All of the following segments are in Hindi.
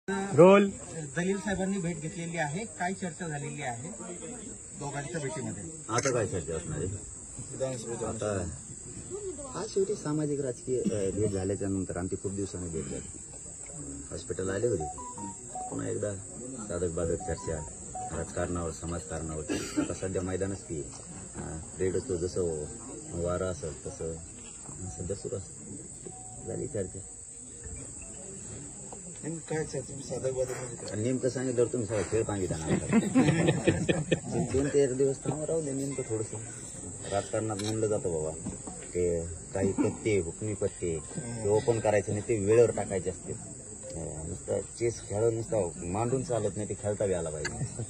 रोल जलील साहेबांनी भेट घेतलेली आहे, काय चर्चा झालेली आहे दोघांच्या भेटीमध्ये? आता काय चर्चा असणार आहे? आता हा शेवटी सामाजिक राजकीय भेट झाल्याच्या नंतर आमची खूप दिवसांनी भेट झाली. हॉस्पिटल आले होते, पुन्हा एकदा साधक बाधक चर्चा राजकारणावर समाजकारणावर. आता सध्या मैदानच ती रेड असतो, जसं वारा असेल तसं सध्या सुरू असतं. झाली चर्चा. काय चर्चा साधक बाधक नेमकं सांगितलं तुम्ही सगळं खेळ सांगितला ना. 2-3 दिवस तर राहू दे. नेमकं थोडंसं राजकारणात म्हणलं जातं बाबा ते काही पत्ते हुकमी पत्ते ते ओपन करायचे नाही, ते वेळेवर टाकायचे असते. नुसतं चेस खेळ नुसतं मांडून चालत नाही, ते खेळता यायला पाहिजे.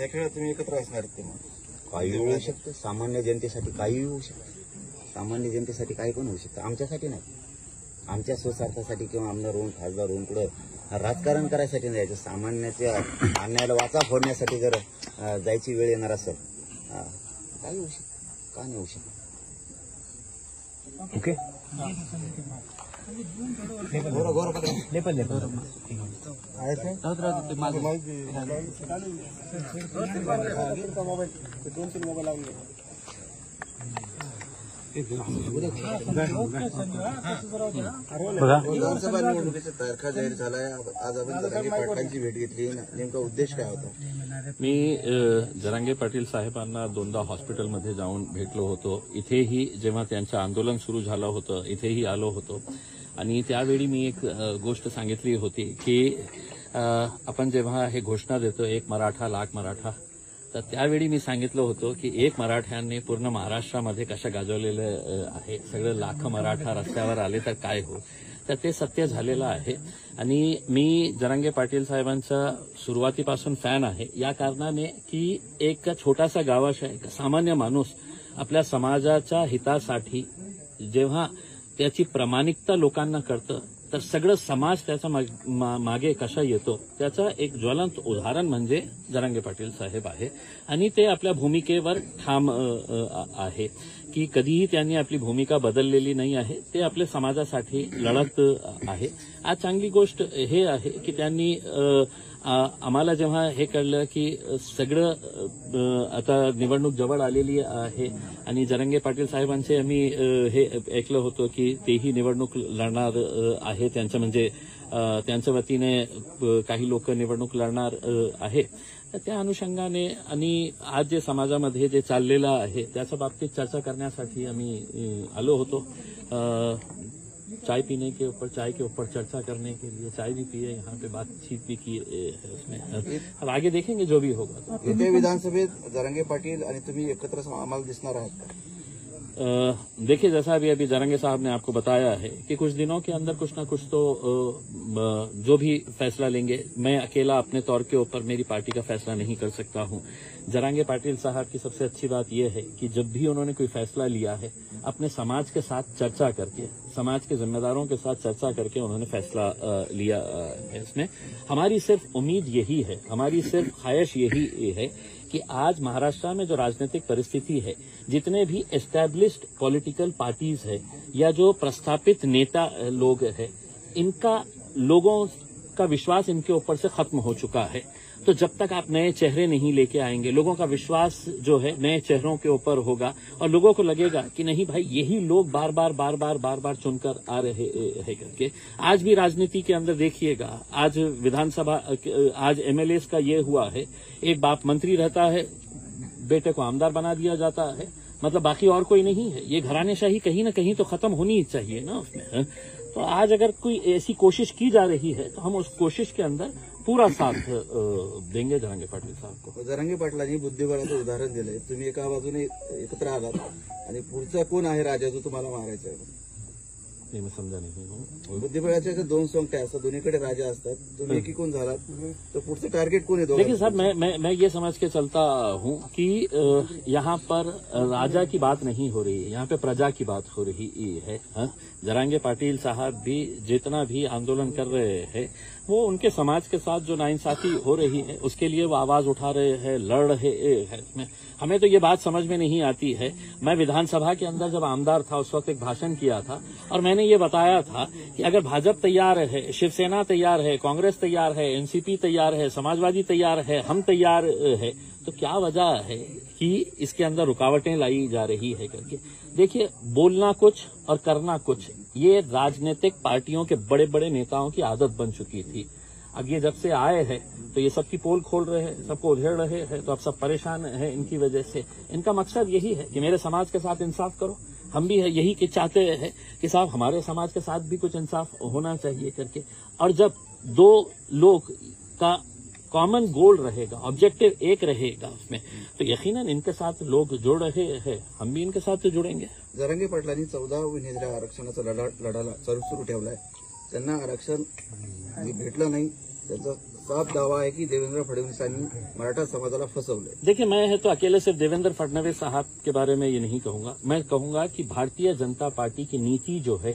या खेळात तुम्ही एकत्र असणार ते काही होऊ शकतं. सामान्य जनतेसाठी काही होऊ शकतं. सामान्य जनतेसाठी काही पण होऊ शकतं. आमच्यासाठी नाही, आमच्या स्वस्वार्थासाठी किंवा आमदार होऊन खासदार होऊन कुठं राजकारण करायसाठी नाही जायचं. सामान्याच्या अन्यायाला वाचा फोडण्यासाठी जर जायची वेळ येणार असेल, काही होऊ शकतं, का नाही होऊ शकत. ओके विधानसभा निवडणुकीचा तारखा जाहीर झालाय. आज आपण जरांगे पाटलांची भेट घेतली, नेमका उद्देश काय होता? मी जरांगे पाटील साहेबांना 2दा हॉस्पिटलमध्ये जाऊन भेटलो होतो. इथेही जेव्हा त्यांचं आंदोलन सुरू झालं होतं इथेही आलो होतो आणि त्यावेळी मी एक गोष्ट सांगितली होती की आपण जेव्हा हे घोषणा देतो एक मराठा लाख मराठा, तर त्यावेळी मी सांगितलं होतं की एक मराठ्यांनी पूर्ण महाराष्ट्रामध्ये कशा गाजवलेलं आहे. सगळे लाख मराठा रस्त्यावर आले तर काय हो. तर ते सत्य झालेलं आहे आणि मी जरांगे पाटील साहेबांचा सुरुवातीपासून फॅन आहे, या कारणाने की एक छोटासा गावाचा एक सामान्य माणूस आपल्या समाजाच्या हितासाठी जेव्हा त्याची प्रामाणिकता लोकांना कळतं तर सगळं समाज त्याचा मागे कसा येतो त्याचं एक ज्वलंत उदाहरण म्हणजे जरांगे पाटील साहेब आहे. आणि ते आपल्या भूमिकेवर ठाम आहे की कधीही त्यांनी आपली भूमिका बदललेली नाही आहे. ते आपल्या समाजासाठी लढत आहे. आज चांगली गोष्ट हे आहे की त्यांनी आम्हाला जेव्हा हे कळलं की सगळं आता निवडणूक जवळ आलेली आहे आणि जरांगे पाटील साहेबांचे आम्ही हे ऐकलं होतं की तेही निवडणूक लढणार आहे. त्यांचं म्हणजे त्यांच्या वतीने काही लोक निवडणूक लढणार आहे. तर त्या अनुषंगाने आणि आज जे समाजामध्ये जे चाललेलं आहे त्याच्या बाबतीत चर्चा करण्यासाठी आम्ही आलो होतो. चाय पीने के ऊपर चाय के ऊपर चर्चा करने के लिए चाय भी पिए, यहाँ पे बातचीत भी की है उसमें. अब आगे देखेंगे जो भी होगा. येत्या विधानसभेत जरांगे पाटील आणि तुम्ही एकत्र आम्हाला दिसणार आहात का? देखिए, जैसा अभी जरांगे साहब ने आपको बताया है कि कुछ दिनों के अंदर कुछ ना कुछ तो जो भी फैसला लेंगे, मैं अकेला अपने तौर के ऊपर मेरी पार्टी का फैसला नहीं कर सकता हूं. जरांगे पाटिल साहब की सबसे अच्छी बात यह है कि जब भी उन्होंने कोई फैसला लिया है अपने समाज के साथ चर्चा करके, समाज के जिम्मेदारों के साथ चर्चा करके उन्होंने फैसला लिया है. इसमें हमारी सिर्फ उम्मीद यही है, हमारी सिर्फ ख्वाहिश यही है कि आज महाराष्ट्र में जो राजनीतिक परिस्थिति है, जितने भी एस्टैब्लिश्ड पॉलिटिकल पार्टीज है या जो प्रस्थापित नेता लोग है, इनका लोगों का विश्वास इनके ऊपर से खत्म हो चुका है. तो जब तक आप नए चेहरे नहीं लेके आएंगे, लोगों का विश्वास जो है नए चेहरों के ऊपर होगा और लोगों को लगेगा कि नहीं भाई यही लोग बार बार चुनकर आ रहे हैं करके. आज भी राजनीति के अंदर देखिएगा, आज विधानसभा आज एमएलएस का ये हुआ है, एक बाप मंत्री रहता है, बेटे को आमदार बना दिया जाता है, मतलब बाकी और कोई नहीं है. ये घरानेशाही कहीं ना कहीं तो खत्म होनी ही चाहिए ना उसमें. तो आज अगर कोई ऐसी कोशिश की जा रही है तो हम उस कोशिश के अंदर पूरा साथ देंगे जरांगे पाटील साहब को. जरांगे पाटलांनी बुद्धिबळाचं उदाहरण दिलंय. तुम्ही एका बाजूने एकत्र आलात आणि पुढचा कोण आहे राजा जो तुम्हाला मारायचा आहे? मैं समझा नहीं. बुद्धिबळाच्या 2 सोंगट्या असतात, दोन्हीकडे राजा असतात. तुम्ही एकीकून झालात तर पुढचं टार्गेट कोण आहे? देखिए साहब, मैं ये समझ के चलता हूं कि यहाँ पर राजा की बात नहीं हो रही है, यहाँ पे प्रजा की बात हो रही है. जरांगे पाटिल साहब भी जितना भी आंदोलन कर रहे हैं वो उनके समाज के साथ जो नाइंसाफी हो रही है उसके लिए वो आवाज उठा रहे हैं, लड़ रहे हैं. हमें तो ये बात समझ में नहीं आती है. मैं विधानसभा के अंदर जब आमदार था उस वक्त एक भाषण किया था और मैंने मैंने ये बताया था कि अगर भाजपा तैयार है, शिवसेना तैयार है, कांग्रेस तैयार है, एनसीपी तैयार है, समाजवादी तैयार है, हम तैयार है, तो क्या वजह है कि इसके अंदर रुकावटें लाई जा रही है करके। देखिए, बोलना कुछ और करना कुछ, ये राजनीतिक पार्टियों के बड़े बड़े नेताओं की आदत बन चुकी थी। अब ये जब से आए हैं तो ये सबकी पोल खोल रहे हैं, सबको उधेड़ रहे हैं, तो अब सब परेशान हैं इनकी वजह से। इनका मकसद यही है कि मेरे समाज के साथ इंसाफ करो, हम भी यही कि चाहते हैं कि साहब हमारे समाज के साथ भी कुछ इंसाफ होना चाहिए करके। और जब दो लोग का कॉमन गोल रहेगा, ऑब्जेक्टिव एक रहेगा उसमें, तो यकीनन इनके साथ लोग जुड़ रहे हैं, हम भी इनके साथ जुड़ेंगे। जरांगे पाटलांनी 14 उमेदवार आरक्षणाचा लढाला सुरू ठेवलाय. त्यांना आरक्षण भेटलं नाही. त्याचा साफ दावा है कि देवेंद्र फडणवीसांनी मराठा समाजाला फसवले. देखिए, मैं है तो अकेले सिर्फ देवेंद्र फडणवीस साहब के बारे में ये नहीं कहूंगा, मैं कहूंगा कि भारतीय जनता पार्टी की नीति जो है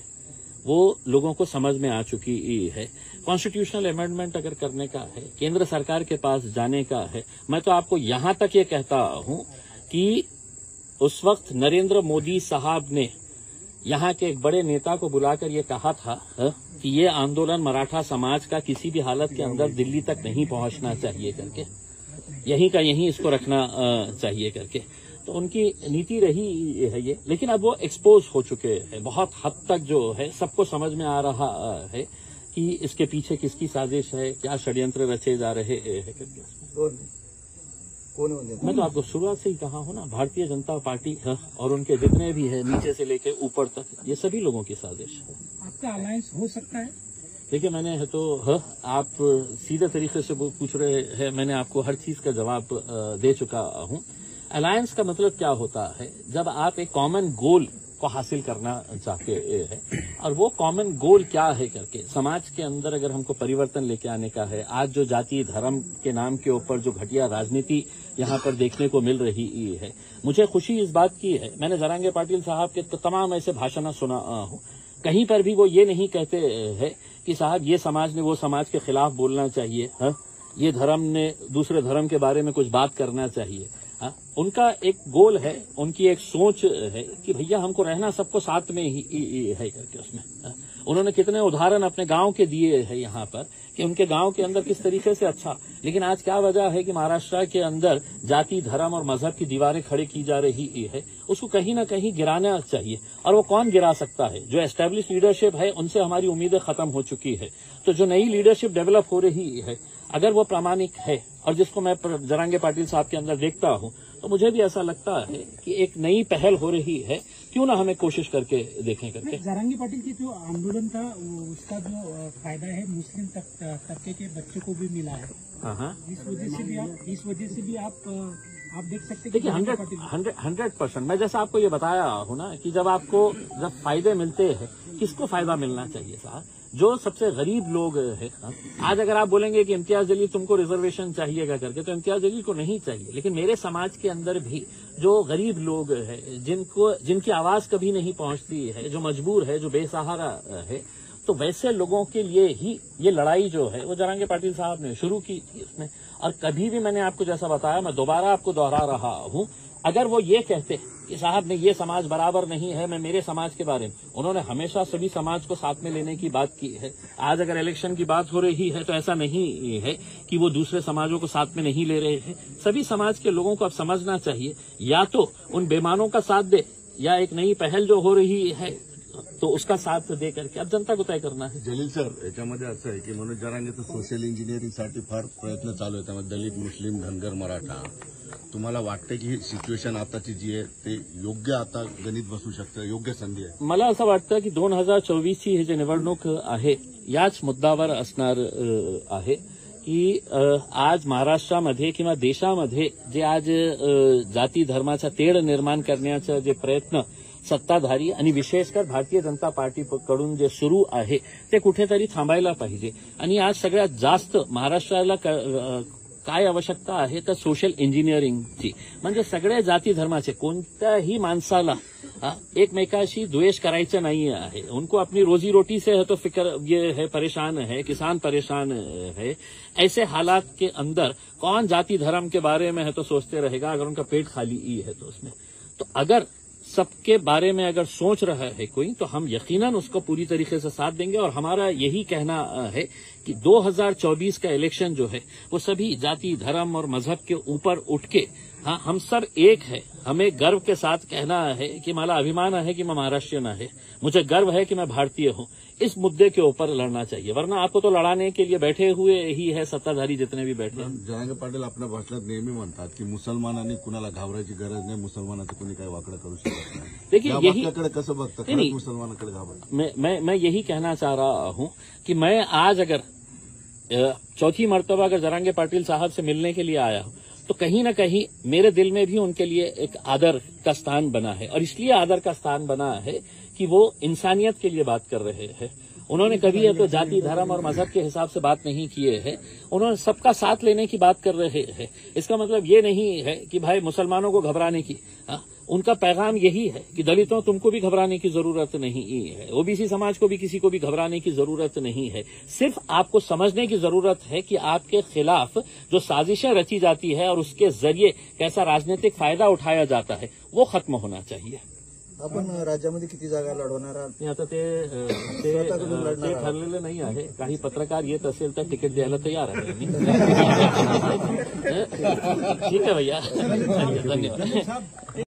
वो लोगों को समझ में आ चुकी है। कॉन्स्टिट्यूशनल अमेंडमेंट अगर करने का है, केंद्र सरकार के पास जाने का है, मैं तो आपको यहां तक ये कहता हूं कि उस वक्त नरेंद्र मोदी साहब ने यहां के एक बड़े नेता को बुलाकर ये कहा था कि ये आंदोलन मराठा समाज का किसी भी हालत के अंदर दिल्ली तक नहीं पहुंचना चाहिए करके, यहीं का यहीं इसको रखना चाहिए करके। तो उनकी नीति रही है ये, लेकिन अब वो एक्सपोज हो चुके हैं बहुत हद तक, जो है सबको समझ में आ रहा है कि इसके पीछे किसकी साजिश है, क्या षड्यंत्र रचे जा रहे हैं करके। कौन मैं तो आपको शुरुआत से ही कहा हूं ना, भारतीय जनता पार्टी और उनके जितने भी है नीचे से लेके ऊपर तक, ये सभी लोगों की साजिश है। आपका अलायंस हो सकता है? देखिए, मैंने है तो आप सीधे तरीके से पूछ रहे हैं, मैंने आपको हर चीज का जवाब दे चुका हूं। अलायंस का मतलब क्या होता है, जब आप एक कॉमन गोल को हासिल करना चाहते हैं, और वो कॉमन गोल क्या है करके, समाज के अंदर अगर हमको परिवर्तन लेके आने का है। आज जो जाति धर्म के नाम के ऊपर जो घटिया राजनीति यहाँ पर देखने को मिल रही है, मुझे खुशी इस बात की है, मैंने जरांगे पाटिल साहब के तमाम ऐसे भाषण सुना हूँ, कहीं पर भी वो ये नहीं कहते हैं कि साहब ये समाज ने वो समाज के खिलाफ बोलना चाहिए, ये धर्म ने दूसरे धर्म के बारे में कुछ बात करना चाहिए। उनका एक गोल है, उनकी एक सोच है कि भैया हमको रहना सबको साथ में ही है करके। उसमें उन्होंने कितने उदाहरण अपने गांव के दिए हैं यहाँ पर कि उनके गांव के अंदर किस तरीके से अच्छा, लेकिन आज क्या वजह है कि महाराष्ट्र के अंदर जाति धर्म और मजहब की दीवारें खड़ी की जा रही है, उसको कहीं ना कहीं गिराना चाहिए। और वो कौन गिरा सकता है? जो एस्टेब्लिश लीडरशिप है, उनसे हमारी उम्मीदें खत्म हो चुकी है। तो जो नई लीडरशिप डेवलप हो रही है, अगर वो प्रामाणिक है, और जिसको मैं जरांगे पाटिल साहब के अंदर देखता हूं, तो मुझे भी ऐसा लगता है कि एक नई पहल हो रही है, क्यों ना हमें कोशिश करके देखें करके। जरांगे पाटिल की जो आंदोलन था उसका जो फायदा है मुस्लिम तबके के बच्चों को भी मिला है। हाँ, इस वजह से भी आप देख सकते हैं। देखिए, 100% मैं जैसा आपको ये बताया हूं ना कि जब फायदे मिलते हैं, किसको फायदा मिलना चाहिए साहब? जो सबसे गरीब लोग हैं। आज अगर आप बोलेंगे कि इम्तियाज जलील तुमको रिजर्वेशन चाहिएगा करके, तो इम्तियाज जलील को नहीं चाहिए, लेकिन मेरे समाज के अंदर भी जो गरीब लोग हैं, जिनकी आवाज कभी नहीं पहुंचती है, जो मजबूर है, जो बेसहारा है, तो वैसे लोगों के लिए ही ये लड़ाई जो है वो जरांगे पाटिल साहब ने शुरू की थी उसमें। और कभी भी मैंने आपको जैसा बताया, मैं दोबारा आपको दोहरा रहा हूं, अगर वो ये कहते कि साहब ने ये समाज बराबर नहीं है, मैं मेरे समाज के बारे में, उन्होंने हमेशा सभी समाज को साथ में लेने की बात की है। आज अगर इलेक्शन की बात हो रही है तो ऐसा नहीं है कि वो दूसरे समाजों को साथ में नहीं ले रहे हैं। सभी समाज के लोगों को अब समझना चाहिए, या तो उन बेईमानों का साथ दे, या एक नई पहल जो हो रही है तो उसका साथ दे करके अब जनता को तय करना है। जलील सर, याच्यामध्ये असं आहे की मनोज जरांगेचं सोशल इंजिनिअरिंगसाठी फार प्रयत्न चालू आहे, त्यामध्ये दलित, मुस्लिम, धनगर, मराठा. तुम्हाला वाटतं की ही सिच्युएशन आताची जी आहे ते योग्य आता गणित बसू शकतं, योग्य संधी आहे? मला असं वाटतं की 2024ची ही जी निवडणूक आहे याच मुद्द्यावर असणार आहे की आज महाराष्ट्रामध्ये किंवा देशामध्ये जे आज जाती धर्माचा तेढ निर्माण करण्याचा जे प्रयत्न सत्ताधारी आणि विशेषकर भारतीय जनता पार्टीकडून जे सुरू आहे ते कुठेतरी थांबायला पाहिजे. आणि आज सगळ्यात जास्त महाराष्ट्राला काय आवश्यकता आहे तर सोशल इंजिनिअरिंगची, म्हणजे सगळ्या जाती धर्माचे कोणत्याही माणसाला एकमेकाशी द्वेष करायचं नाही आहे. उनको अपनी रोजी रोटी से है तो फिक्र ये है, परेशान है, किसान परेशान है. ऐसे हालात के अंदर कौन जाति धर्म के बारे में है तो सोचते रहेगा, अगर उनका पेट खाली ही है तो उसमें। तो अगर सबके बारे में अगर सोच रहा है कोई तो हम यकीनन उसको पूरी तरीके से साथ देंगे। और हमारा यही कहना है कि 2024 का इलेक्शन जो है वो सभी जाति, धर्म और मजहब के ऊपर उठ के, हाँ, हम सब एक है। हमें गर्व के साथ कहना है कि मला अभिमान है कि मैं महाराष्ट्रीयन है, मुझे गर्व है कि मैं भारतीय हूं। इस मुद्दे के ऊपर लड़ना चाहिए, वरना आपको तो लड़ाने के लिए बैठे हुए ही है सत्ताधारी जितने भी बैठे हैं। जरांगे पाटील आपल्या भाषणात नेहमी म्हणतात की मुसलमानांनी कुणाला घाबरायची गरज नाही, मुसलमानाचं कोणी काही वाकडं करू शकत नाही। देखिए, या यही वाक्याकडे कसं बघता? खरंच मुसलमानाकडे घाबरतं? मैं यही कहना चाह रहा हूं कि मैं आज अगर चौथी मर्तबा अगर जरांगे पाटिल साहब से मिलने के लिए आया हूं तो कहीं न कहीं मेरे दिल में भी उनके लिए एक आदर का स्थान बना है। और इसलिए आदर का स्थान बना है कि वो इंसानियत के लिए बात कर रहे हैं। उन्होंने कभी तो जाति, धर्म और मजहब के हिसाब से बात नहीं किए हैं। उन्होंने सबका साथ लेने की बात कर रहे हैं। इसका मतलब ये नहीं है कि भाई मुसलमानों को घबराने की, उनका पैगाम यही है कि दलितों तुमको भी घबराने की जरूरत नहीं है, ओबीसी समाज को भी किसी को भी घबराने की जरूरत नहीं है। सिर्फ आपको समझने की जरूरत है कि आपके खिलाफ जो साजिशें रची जाती है और उसके जरिए कैसा राजनीतिक फायदा उठाया जाता है वो खत्म होना चाहिए। आपण राज्यामध्ये किती जागा लढवणार आहात? आता ते ठरलेलं नाही आहे। काही पत्रकार येत असेल तर तिकीट द्यायला तयार आहे मी। ठीक आहे भैया, धन्यवाद।